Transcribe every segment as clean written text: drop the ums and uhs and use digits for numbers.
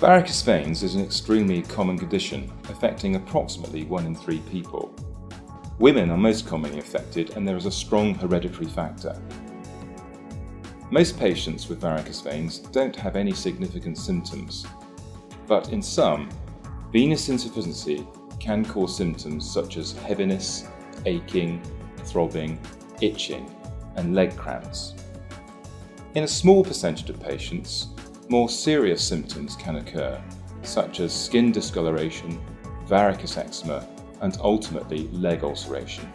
Varicose veins is an extremely common condition, affecting approximately 1 in 3 people. Women are most commonly affected, and there is a strong hereditary factor. Most patients with varicose veins don't have any significant symptoms, but in some, venous insufficiency can cause symptoms such as heaviness, aching, throbbing, itching, and leg cramps. In a small percentage of patients, more serious symptoms can occur, such as skin discoloration, varicose eczema, and ultimately leg ulceration.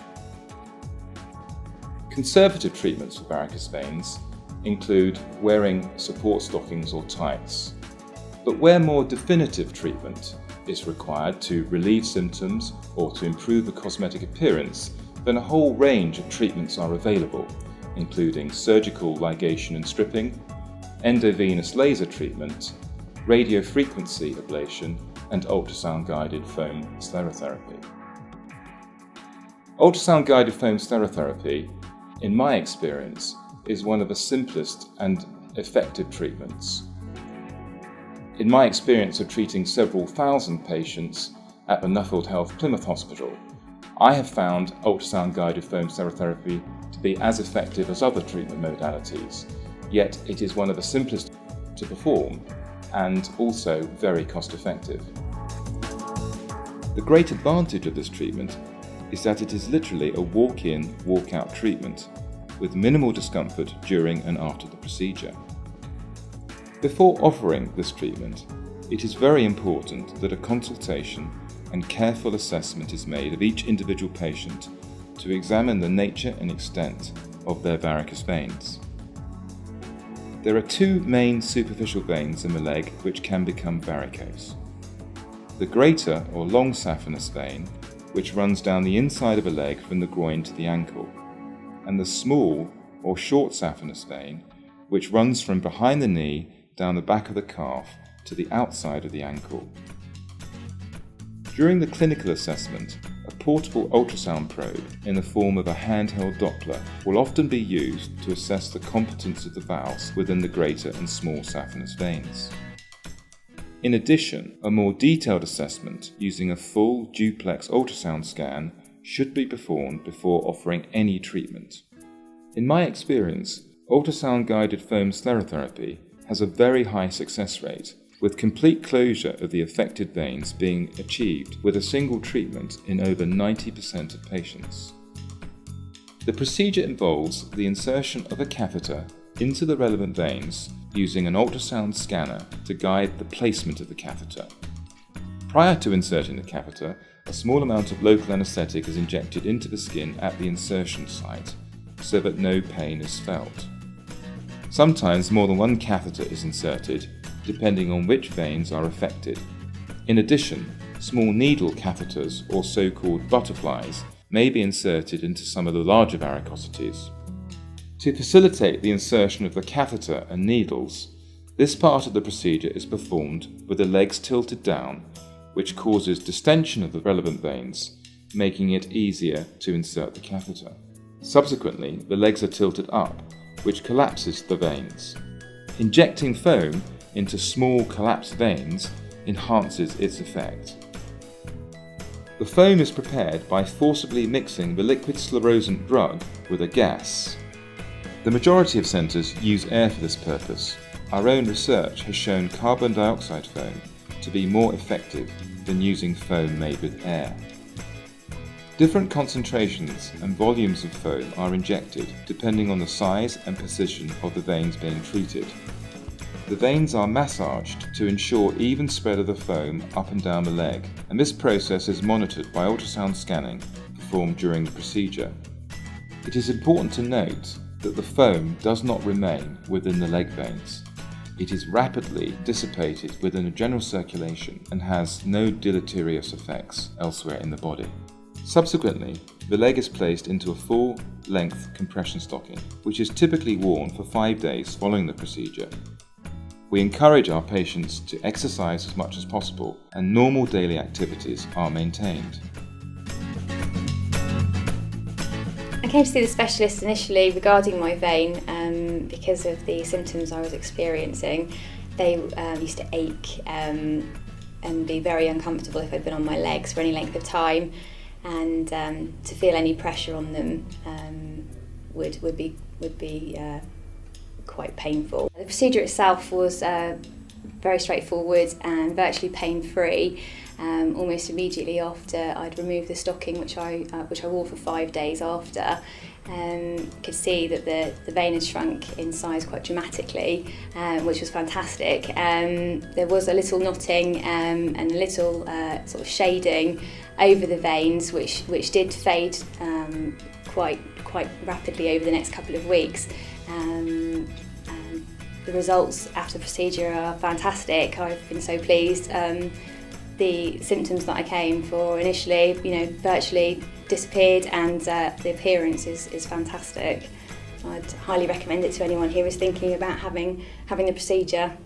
Conservative treatments for varicose veins include wearing support stockings or tights, but where more definitive treatment is required to relieve symptoms or to improve the cosmetic appearance, then a whole range of treatments are available, including surgical ligation and stripping, endovenous laser treatment, radiofrequency ablation, and ultrasound-guided foam sclerotherapy. Ultrasound-guided foam sclerotherapy, in my experience, is one of the simplest and effective treatments. In my experience of treating several thousand patients at the Nuffield Health Plymouth Hospital, I have found ultrasound-guided foam sclerotherapy to be as effective as other treatment modalities, yet it is one of the simplest to perform and also very cost-effective. The great advantage of this treatment is that it is literally a walk-in, walk-out treatment with minimal discomfort during and after the procedure. Before offering this treatment, it is very important that a consultation and careful assessment is made of each individual patient to examine the nature and extent of their varicose veins. There are 2 main superficial veins in the leg which can become varicose. The greater or long saphenous vein, which runs down the inside of a leg from the groin to the ankle, and the small or short saphenous vein, which runs from behind the knee down the back of the calf to the outside of the ankle. During the clinical assessment, a portable ultrasound probe in the form of a handheld Doppler will often be used to assess the competence of the valves within the greater and small saphenous veins. In addition, a more detailed assessment using a full duplex ultrasound scan should be performed before offering any treatment. In my experience, ultrasound-guided foam sclerotherapy has a very high success rate, with complete closure of the affected veins being achieved with a single treatment in over 90% of patients. The procedure involves the insertion of a catheter into the relevant veins using an ultrasound scanner to guide the placement of the catheter. Prior to inserting the catheter, a small amount of local anaesthetic is injected into the skin at the insertion site so that no pain is felt. Sometimes more than one catheter is inserted, depending on which veins are affected. In addition, small needle catheters, or so-called butterflies, may be inserted into some of the larger varicosities. To facilitate the insertion of the catheter and needles, this part of the procedure is performed with the legs tilted down, which causes distension of the relevant veins, making it easier to insert the catheter. Subsequently, the legs are tilted up, which collapses the veins. Injecting foam into small collapsed veins enhances its effect. The foam is prepared by forcibly mixing the liquid sclerosant drug with a gas. The majority of centres use air for this purpose. Our own research has shown carbon dioxide foam to be more effective than using foam made with air. Different concentrations and volumes of foam are injected depending on the size and position of the veins being treated. The veins are massaged to ensure even spread of the foam up and down the leg, and this process is monitored by ultrasound scanning performed during the procedure. It is important to note that the foam does not remain within the leg veins. It is rapidly dissipated within the general circulation and has no deleterious effects elsewhere in the body. Subsequently, the leg is placed into a full-length compression stocking, which is typically worn for 5 days following the procedure. We encourage our patients to exercise as much as possible, and normal daily activities are maintained. I came to see the specialist initially regarding my vein because of the symptoms I was experiencing, They used to ache and be very uncomfortable if I'd been on my legs for any length of time, and to feel any pressure on them would be quite painful. The procedure itself was very straightforward and virtually pain-free. Almost immediately after I'd removed the stocking, which I wore for 5 days after, could see that the vein had shrunk in size quite dramatically, which was fantastic. There was a little knotting and a little sort of shading over the veins, which did fade quite rapidly over the next couple of weeks. The results after the procedure are fantastic. I've been so pleased. The symptoms that I came for initially, virtually disappeared, and the appearance is fantastic. I'd highly recommend it to anyone who is thinking about having the procedure.